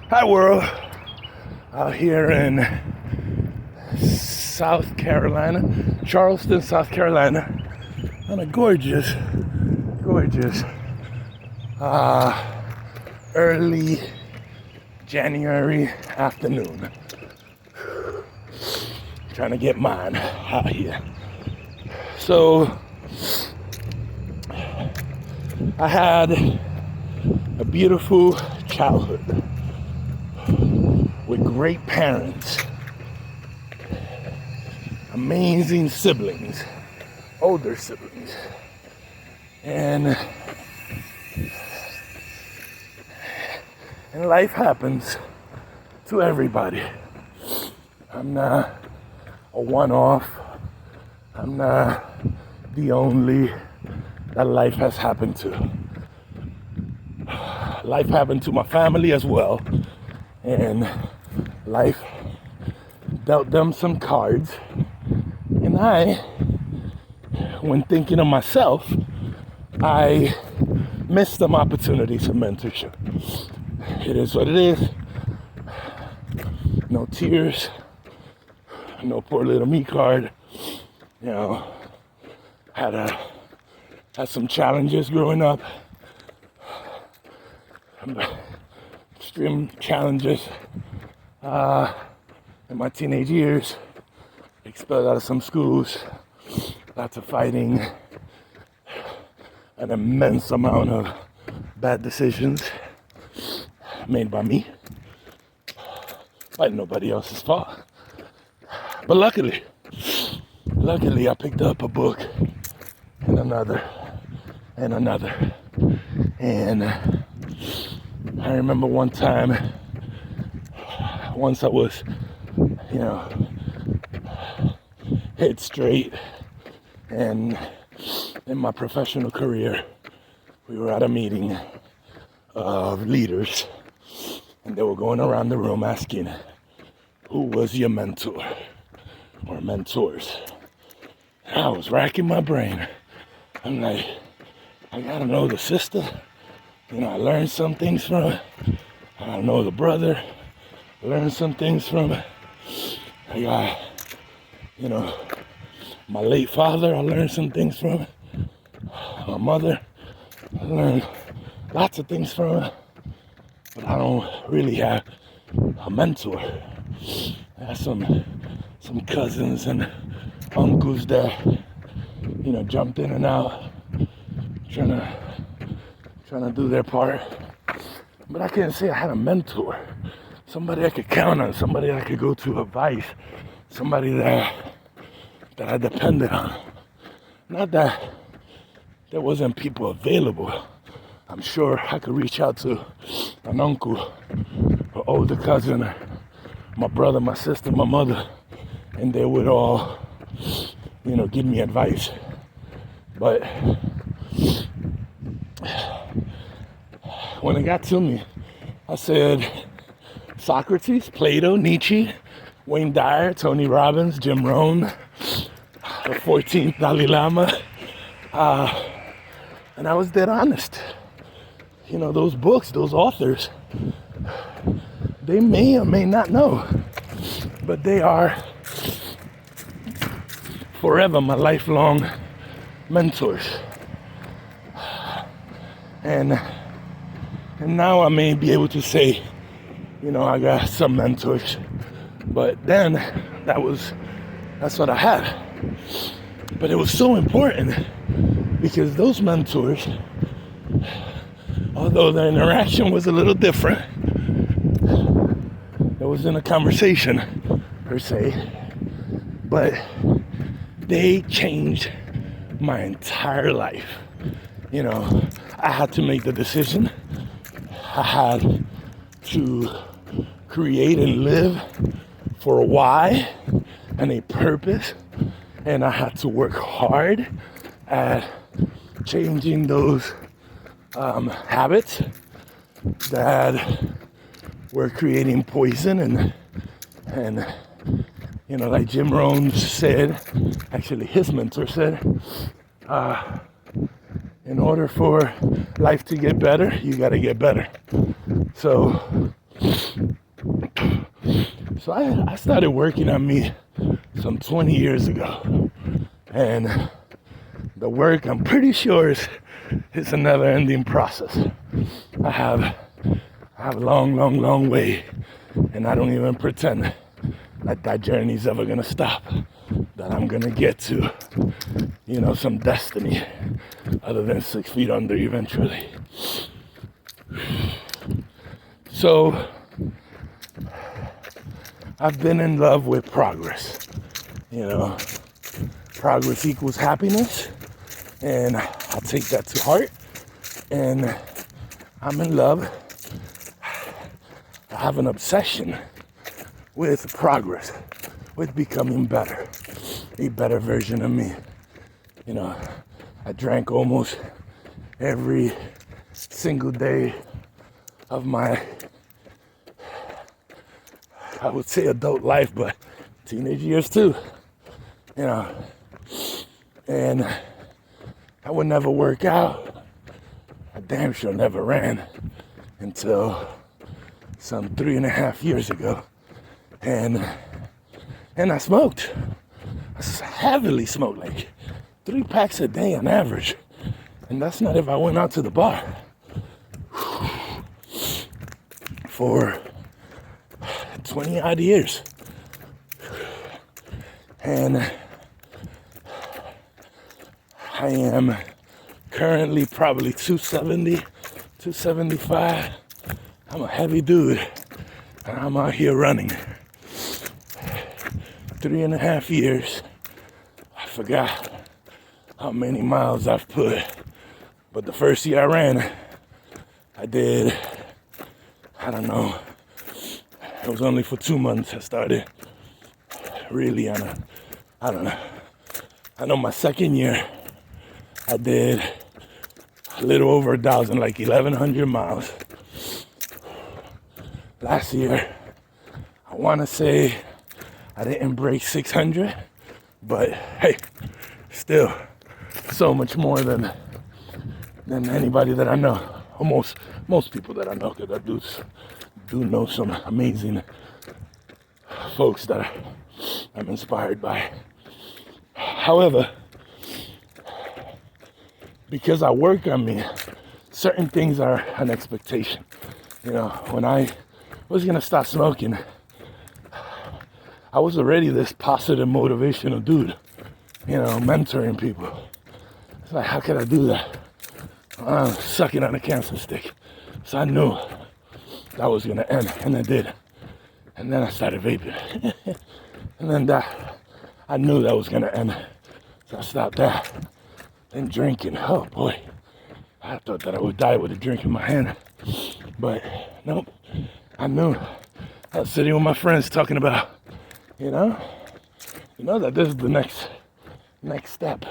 Hi world, out here in South Carolina, Charleston, South Carolina, on a gorgeous early January afternoon. Trying to get mine out here. So I had a beautiful childhood with great parents, amazing siblings, older siblings, and life happens to everybody. I'm not a one-off. I'm not the only that life has happened to. Life happened to my family as well, and life dealt them some cards, and I, when thinking of myself, I missed some opportunities of mentorship. It is what it is. No tears, no poor little me card. You know, had some challenges growing up, extreme challenges in my teenage years. Expelled out of some schools, lots of fighting, an immense amount of bad decisions made by me, but nobody else's fault. But luckily I picked up a book and another, and I remember one time, once I was, head straight, and in my professional career, we were at a meeting of leaders, and they were going around the room asking, who was your mentor or mentors? And I was racking my brain. I'm like, I gotta know the sister. I learned some things from her. I know the brother. I learned some things from her. I got, my late father, I learned some things from her. My mother, I learned lots of things from her. But I don't really have a mentor. I have some cousins and uncles that, jumped in and out, trying to do their part. But I can't say I had a mentor. Somebody I could count on, somebody I could go to advice, somebody that I depended on. Not that there wasn't people available. I'm sure I could reach out to an uncle, an older cousin, my brother, my sister, my mother, and they would all, give me advice. But when it got to me, I said, Socrates, Plato, Nietzsche, Wayne Dyer, Tony Robbins, Jim Rohn, the 14th Dalai Lama, and I was dead honest. Those books, those authors, they may or may not know, but they are forever my lifelong mentors. And now I may be able to say, I got some mentors, but then that's what I had. But it was so important because those mentors, although the interaction was a little different, it wasn't a conversation per se, but they changed my entire life. I had to make the decision. I had to create and live for a why and a purpose, and I had to work hard at changing those habits that were creating poison, and like Jim Rohn said, actually his mentor said, in order for life to get better, you got to get better. So So I started working on me some 20 years ago. And the work, I'm pretty sure, is a never-ending process. I have a long way, and I don't even pretend that journey's ever gonna stop, that I'm gonna get to, some destiny other than 6 feet under eventually. So I've been in love with progress. Progress equals happiness, and I take that to heart, and I'm in love. I have an obsession with progress, with becoming better, a better version of me. I drank almost every single day of my, I would say, adult life, but teenage years too. And I would never work out. I damn sure never ran until some 3.5 years ago. And I smoked. I heavily smoked, like 3 packs a day on average. And that's not if I went out to the bar. For 20 odd years. And I am currently probably 270, 275. I'm a heavy dude, and I'm out here running. 3.5 years. I forgot how many miles I've put, but the first year I ran, I did, I don't know, it was only for 2 months. I started really on I don't know. I know my second year, I did a little over 1,000, like 1,100 miles. Last year, I want to say I didn't break 600, but hey, still so much more than anybody that I know. Almost most people that I know, because I do know some amazing folks that I'm inspired by. However, because I work on me, certain things are an expectation. When I was gonna stop smoking, I was already this positive, motivational dude, mentoring people. It's like, how could I do that? I'm sucking on a cancer stick. So I knew that was gonna end, and it did. And then I started vaping. And then I knew that was gonna end. So I stopped that. Then drinking, oh boy. I thought that I would die with a drink in my hand. But nope, I knew. I was sitting with my friends talking about, that this is the next step.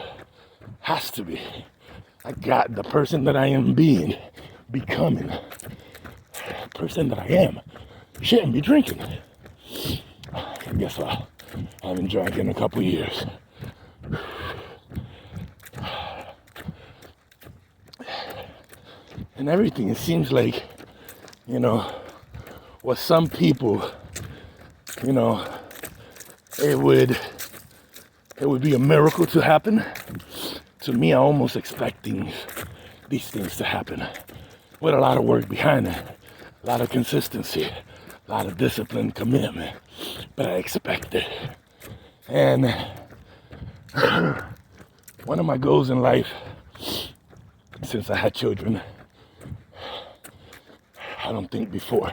Has to be. I got the person that I am becoming. The person that I am. Shouldn't be drinking. And guess what? I haven't drank in a couple years. And everything, it seems like, what some people, it would be a miracle to happen. To me, I almost expect these things to happen with a lot of work behind it, a lot of consistency, a lot of discipline, commitment, but I expect it. And one of my goals in life, since I had children, I don't think before,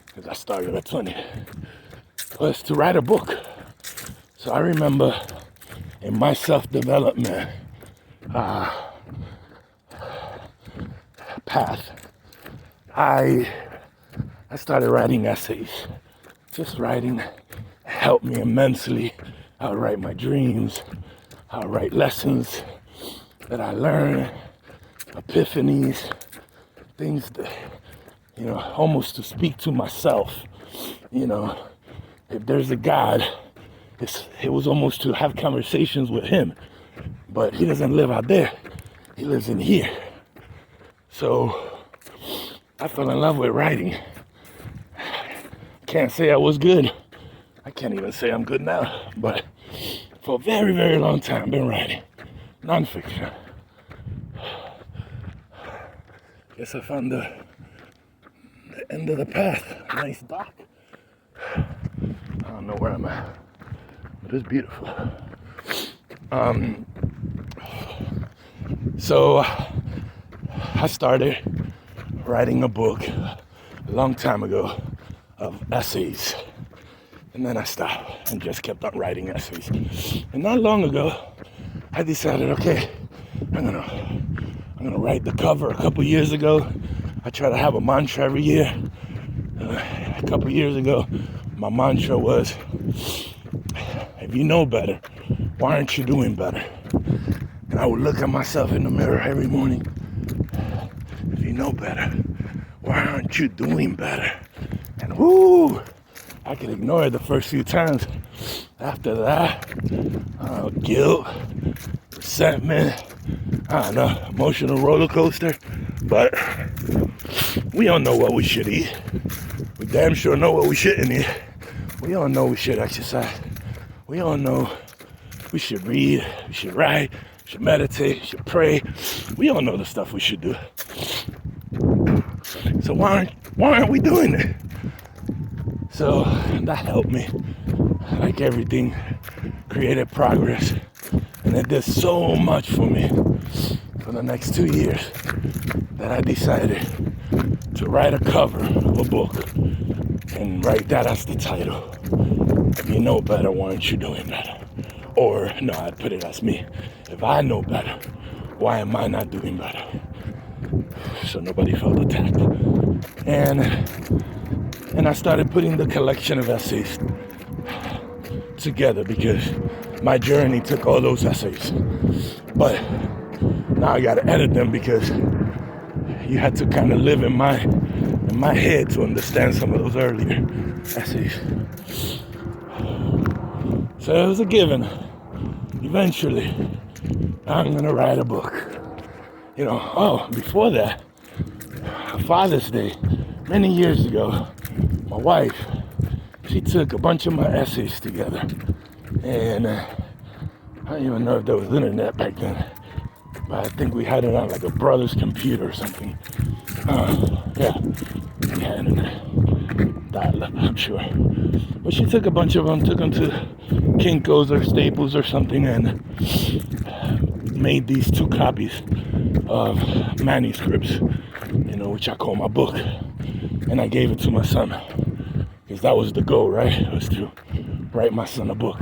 because I started at 20, was to write a book. So I remember in my self-development path, I started writing essays. Just writing helped me immensely. I would write my dreams. I would write lessons that I learned, epiphanies, things that, almost to speak to myself. If there's a God, it was almost to have conversations with him. But he doesn't live out there. He lives in here. So I fell in love with writing. can't say I was good. I can't even say I'm good now. But for a very, very long time, I've been writing nonfiction. Guess I found the end of the path. Nice dock. I don't know where I'm at, but it's beautiful. So I started writing a book a long time ago of essays, and then I stopped and just kept on writing essays. And not long ago, I decided, okay, I'm gonna write the cover. A couple years ago, I try to have a mantra every year. A couple years ago, my mantra was, if you know better, why aren't you doing better? And I would look at myself in the mirror every morning. If you know better, why aren't you doing better? And whoo, I could ignore it the first few times. After that, guilt, resentment, I don't know, emotional roller coaster. But we all know what we should eat. We damn sure know what we shouldn't eat. We all know we should exercise. We all know we should read, we should write, we should meditate, we should pray. We all know the stuff we should do. So why aren't we doing it? So that helped me. Like everything, created progress. And it did so much for me for the next 2 years that I decided to write a cover of a book and write that as the title. If you know better, why aren't you doing better? Or, no, I'd put it as me. If I know better, why am I not doing better? So nobody felt attacked. And I started putting the collection of essays together because my journey took all those essays. But now I gotta edit them because you had to kind of live in my head to understand some of those earlier essays. So it was a given. Eventually, I'm gonna write a book. You know, before that, Father's Day, many years ago, my wife, she took a bunch of my essays together. And I don't even know if there was internet back then, but I think we had it on like a brother's computer or something. Yeah, internet. Dial-up, I'm sure. But she took a bunch of them, took them to Kinko's or Staples or something, and made these 2 copies of manuscripts, you know, which I call my book. And I gave it to my son, because that was the goal, right? It was to write my son a book.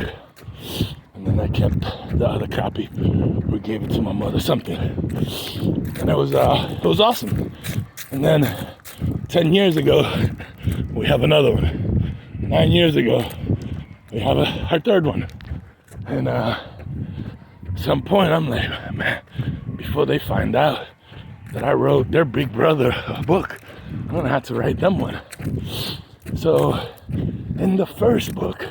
And then I kept the other copy. We gave it to my mother, something. And it was awesome. And then 10 years ago, we have another one. 9 years ago, we have our third one. And at some point, I'm like, man, before they find out that I wrote their big brother a book, I'm gonna have to write them one. So in the first book,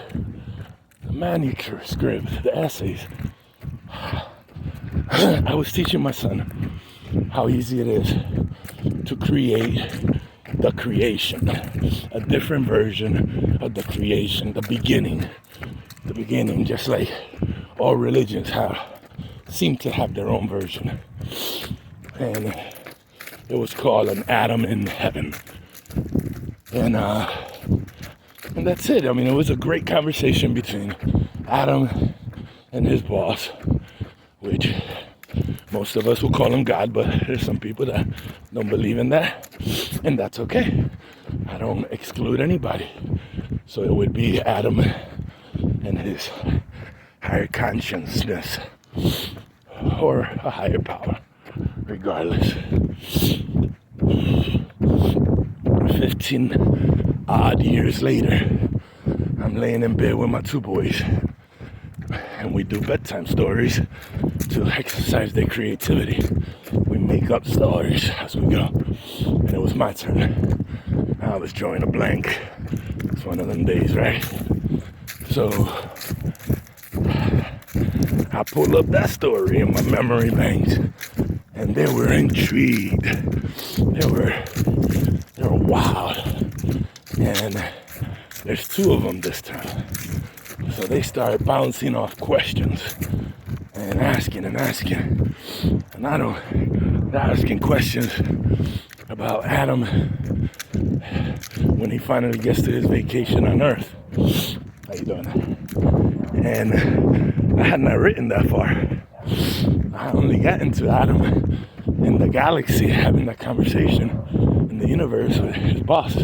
the manuscript, the essays, I was teaching my son how easy it is to create the creation, a different version of the creation, the beginning, just like all religions seem to have their own version. And it was called An Adam in Heaven. And that's it. I mean, it was a great conversation between Adam and his boss, which most of us will call him God, but there's some people that don't believe in that, and that's okay. I don't exclude anybody. So it would be Adam and his higher consciousness, or a higher power, regardless. 15 odd years later, I'm laying in bed with my 2 boys, and we do bedtime stories to exercise their creativity. We make up stories as we go. And it was my turn. I was drawing a blank. It's one of them days, right? So I pulled up that story in my memory banks, and they were intrigued. They were wild. And there's two of them this time. So they start bouncing off questions and asking. And they're asking questions about Adam when he finally gets to his vacation on Earth. How you doing? And I had not written that far. I only got into Adam in the galaxy having that conversation in the universe with his boss,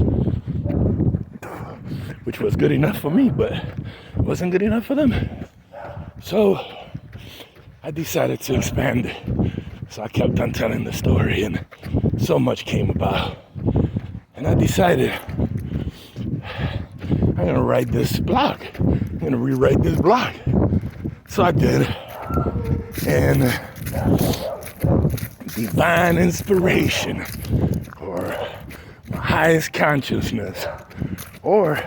which was good enough for me, but it wasn't good enough for them. So I decided to expand it. So I kept on telling the story, and so much came about. And I decided I'm gonna write this blog. I'm gonna rewrite this blog. So I did. And divine inspiration, or my highest consciousness, or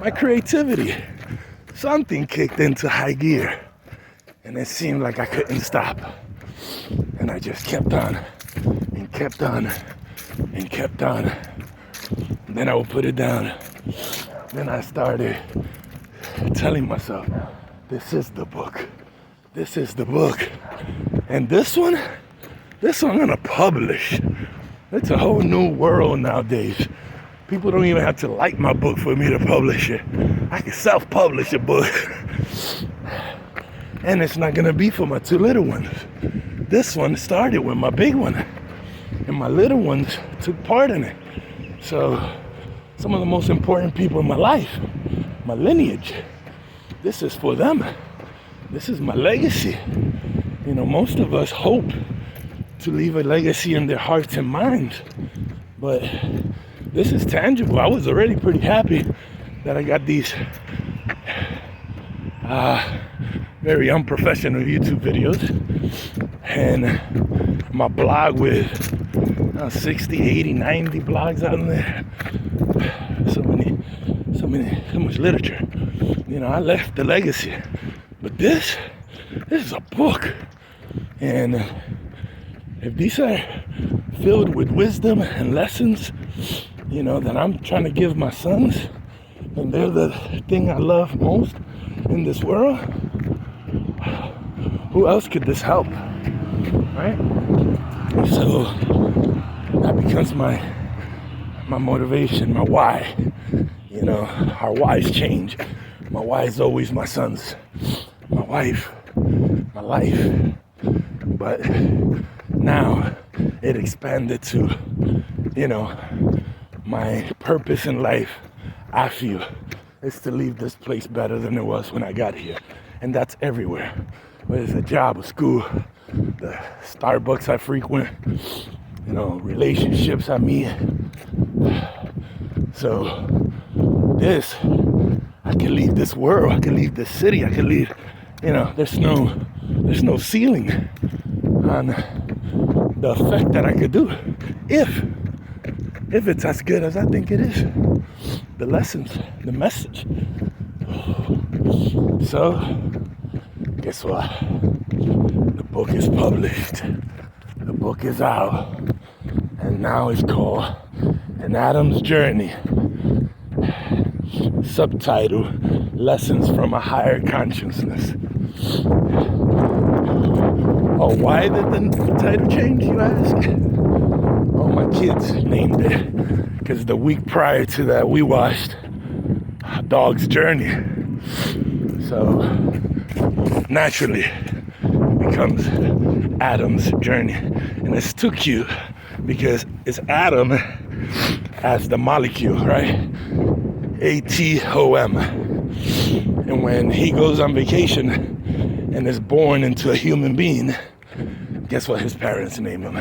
my creativity, something kicked into high gear, and it seemed like I couldn't stop. And I just kept on and kept on and kept on. And then I would put it down. Then I started telling myself, this is the book. This is the book. And this one I'm gonna publish. It's a whole new world nowadays. People don't even have to like my book for me to publish it. I can self-publish a book. And it's not gonna be for my two little ones. This one started with my big one, and my little ones took part in it. So some of the most important people in my life, my lineage, this is for them. This is my legacy. You know, most of us hope to leave a legacy in their hearts and minds, but this is tangible. I was already pretty happy that I got these very unprofessional YouTube videos, and my blog with 60, 80, 90 blogs out there. So much literature. You know, I left the legacy. But this is a book. And if these are filled with wisdom and lessons, you know, that I'm trying to give my sons, and they're the thing I love most in this world, who else could this help, right? So that becomes my motivation, my why. You know, our whys change. My why is always my sons, my wife, my life. But now it expanded to, you know, my purpose in life, I feel, is to leave this place better than it was when I got here. And that's everywhere. Whether it's a job, a school, the Starbucks I frequent, you know, relationships I meet. So this, I can leave this world, I can leave this city, I can leave, you know, there's no ceiling on the effect that I could do if it's as good as I think it is. The lessons, the message. So, guess what? The book is published. The book is out. And now it's called An Adam's Journey. Subtitle, Lessons from a Higher Consciousness. Oh, why did the title change, you ask? Oh, my kids named it because the week prior to that we watched A Dog's Journey. So naturally it becomes Adam's Journey. And it's too cute because it's Adam as the molecule, right? ATOM. And when he goes on vacation and is born into a human being, guess what his parents name him?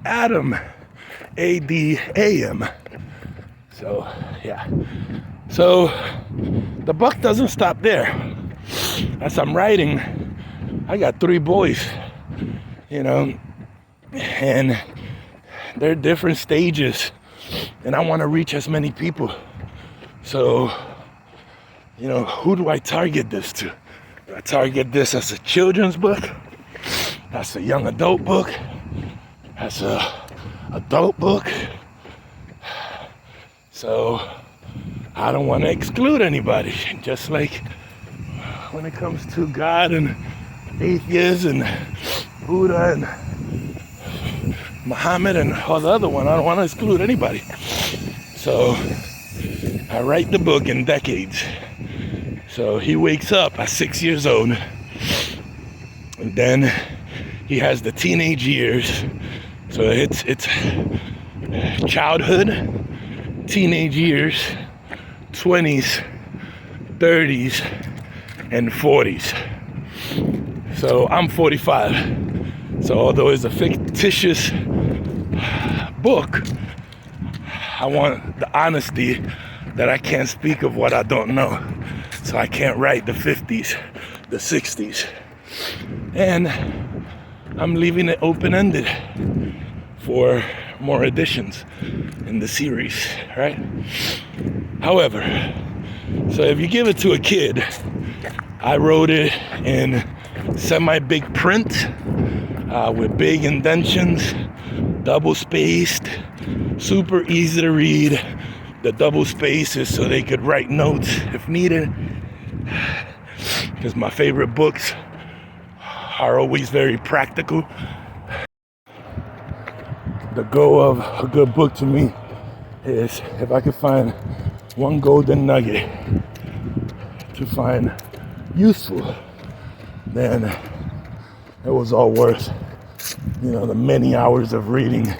Adam. ADAM. So, yeah. So, the buck doesn't stop there. As I'm writing, I got 3 boys, you know, and they're different stages, and I want to reach as many people. So, you know, who do I target this to? Do I target this as a children's book? That's a young adult book? That's a adult book? So I don't want to exclude anybody. Just like when it comes to God and atheists and Buddha and Muhammad and all the other one, I don't want to exclude anybody. So I write the book in decades. So he wakes up at 6 years old, and then he has the teenage years. So it's childhood, teenage years, 20s, 30s, and 40s. So I'm 45. So although it's a fictitious book, I want the honesty that I can't speak of what I don't know. So I can't write the 50s, the 60s. And I'm leaving it open-ended for more editions in the series, right? However, so if you give it to a kid, I wrote it in semi-big print with big indentions, double-spaced, super easy to read. The double spaces so they could write notes if needed. Because my favorite books are always very practical. The goal of a good book to me is if I could find one golden nugget to find useful, then it was all worth, the many hours of reading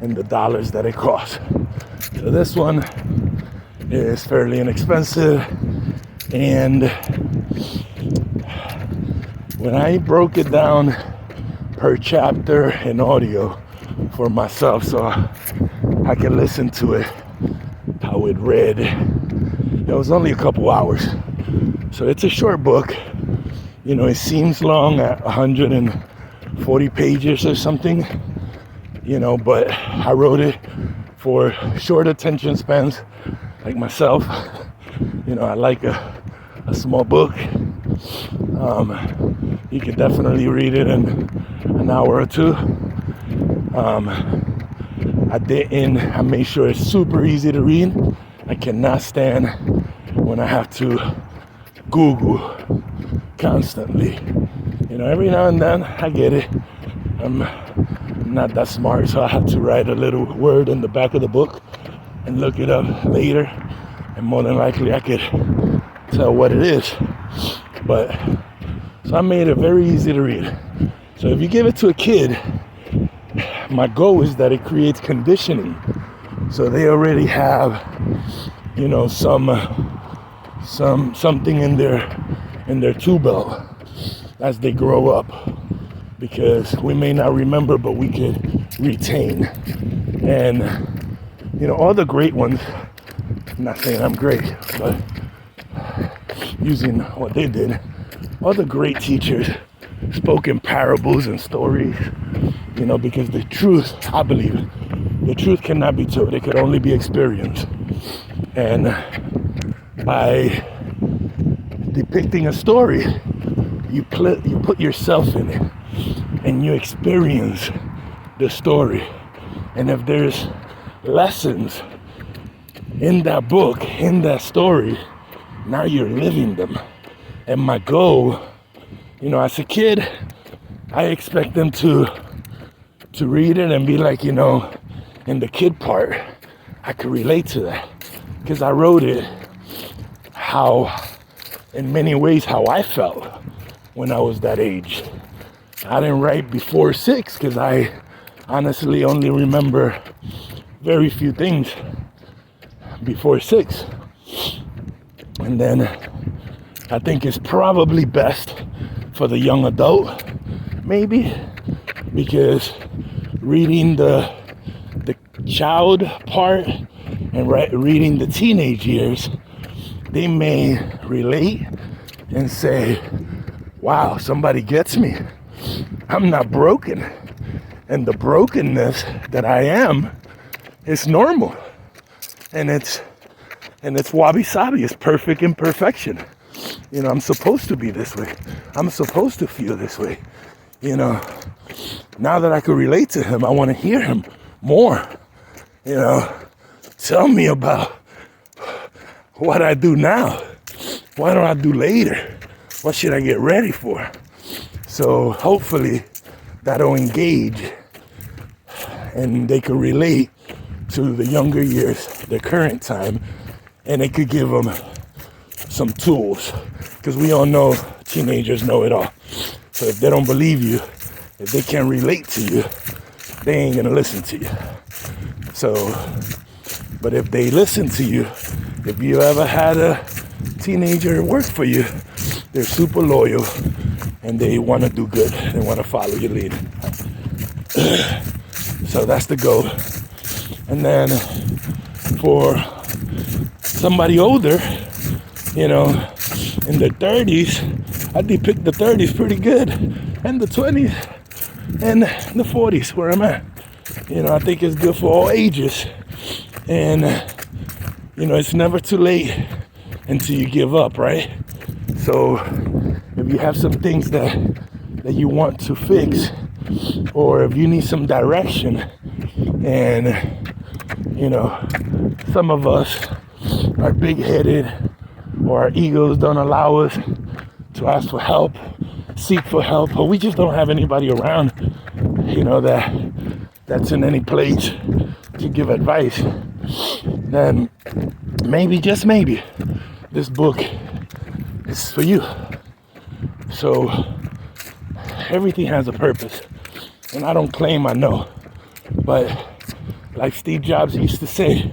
and the dollars that it cost. So this one is fairly inexpensive, and when I broke it down per chapter in audio for myself so I could listen to it how it read, it was only a couple hours. So it's a short book. It seems long at 140 pages or something, but I wrote it for short attention spans like myself. I like a small book. You can definitely read it in an hour or two. I made sure it's super easy to read. I cannot stand when I have to Google constantly. Every now and then I get it. I'm not that smart, so I have to write a little word in the back of the book and look it up later, and more than likely I could tell what it is. So I made it very easy to read. So if you give it to a kid, my goal is that it creates conditioning, so they already have something in their tool belt as they grow up. Because we may not remember, but we could retain. And, all the great ones, I'm not saying I'm great, but using what they did, all the great teachers spoke in parables and stories, because the truth, I believe, the truth cannot be told. It could only be experienced. And by depicting a story, you put yourself in it. And you experience the story. And if there's lessons in that book, in that story, now you're living them. And my goal, as a kid, I expect them to read it and be like, in the kid part, I could relate to that. Because I wrote it in many ways, how I felt when I was that age. I didn't write before 6 because I honestly only remember very few things before 6. And then I think it's probably best for the young adult, maybe, because reading the child part and reading the teenage years, they may relate and say, wow, somebody gets me. I'm not broken. And the brokenness that I am is normal. And it's wabi-sabi. It's perfect imperfection. I'm supposed to be this way. I'm supposed to feel this way. Now that I could relate to him, I want to hear him more. tell me about what I do now. What do I do later? What should I get ready for? So hopefully that'll engage and they can relate to the younger years, the current time, and it could give them some tools, because we all know teenagers know it all. So if they don't believe you, if they can't relate to you, they ain't gonna listen to you. So, but if they listen to you, if you ever had a teenager work for you, they're super loyal and they want to do good. They want to follow your lead. So that's the goal. And then for somebody older, you know, in their 30s, I depict the 30s pretty good, and the 20s and the 40s where I'm at. You know, I think it's good for all ages. And, you know, it's never too late until you give up, right? So if you have some things that you want to fix, or if you need some direction, and, you know, some of us are big-headed, or our egos don't allow us to ask for help, seek for help, or we just don't have anybody around, you know, that's in any place to give advice, then maybe, just maybe, this book is for you. So everything has a purpose, and I don't claim I know, but like Steve Jobs used to say,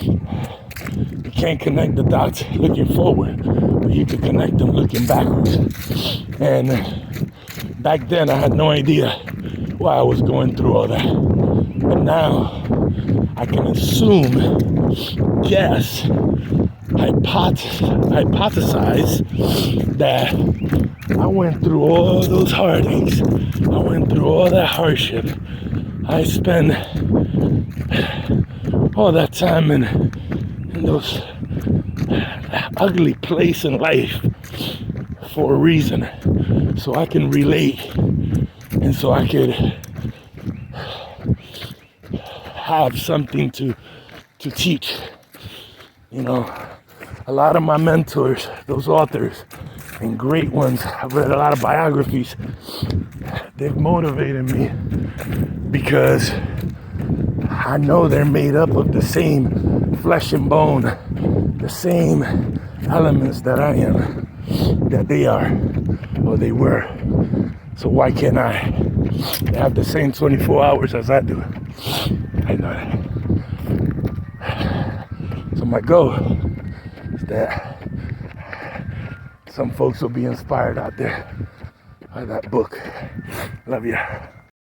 you can't connect the dots looking forward, but you can connect them looking backwards. And back then I had no idea why I was going through all that, but now I can assume, guess, hypothesize that I went through all those heartaches, I went through all that hardship, I spent all that time in those ugly place in life for a reason, so I can relate, and so I could have something to teach. You know, a lot of my mentors, those authors and great ones, I've read a lot of biographies, they've motivated me because I know they're made up of the same flesh and bone, the same elements that I am, that they are, or they were. So why can't I? They have the same 24 hours as I do. I know that. So my goal is that some folks will be inspired out there by that book. Love ya.